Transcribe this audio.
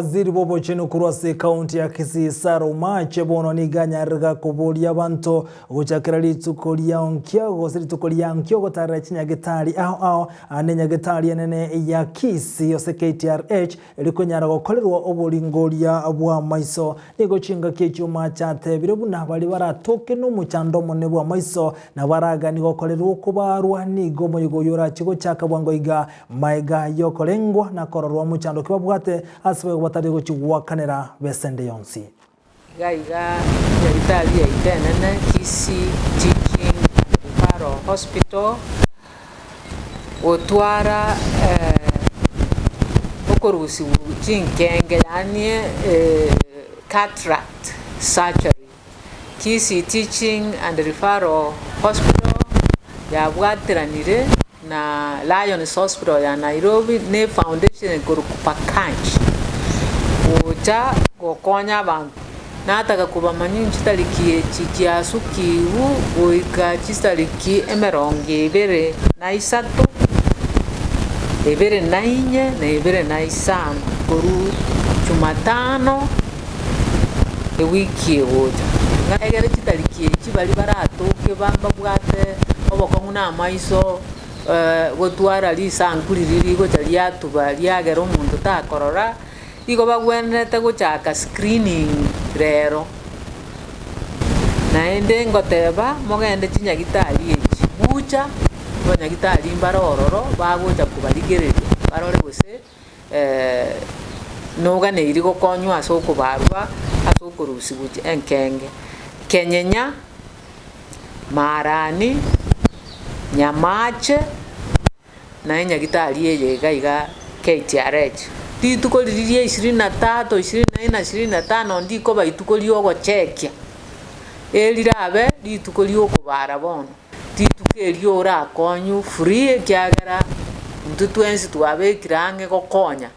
Waziri bobo chino kurwase kaunti ya Kisii omache bono niganyarga kuburia bantu guchakira rituko lya onkyogo tara chinyagitari aho anenyagetari enene ya Kisii yose KTRH elikunyara gukorerwa oburingoria bwa maiso nigo chinga kichuma chatebire buna bari baratoke no muchando mone bwa maiso na baraga nigo korerwa kubarwa nigo moyigo yora chigo chakabwango iga maiga yokorengwa na kororwa muchando kibabwate asbe batari gochiwakanira besende yonsi gaiga nyagitari ya itenene Kisii Teaching Referral Hospital otwara okorusi chinkenge yani cataract surgery. Kisii Teaching and Referral Hospital yabwatiranire na Lions Hospital ya Nairobi ne foundation kurukupa kanchi uja gokonya abantu nataka kubamanyi chitariki chikiasukiwu uika chitariki emeronge ibere na isatu ibere na inye na ibere na isano kuru Jumatano wiki uja ngagere chitariki chibali baratoke bamba bwate obokongu na maiso gotwara lisankuliriri gochalia tubali agero omuntu takorora igo bagwenete gochaka screening rero naende ngoteba mogende chinyagitari echi bucha banyagitari mbarororo bagocha kubarigereria barore gose noga neiri gokonywa asoko barwa asoko rusibuche enkenge kenyenya marani nyamache na nyagitari eye iga KTRH dituko liriye 23 24 25 ndiko baituko lyogo chekia elirabe dituko lyoko barabono dituko elyo ora konyu free kyagara mtu twensi twabe kirange gokonya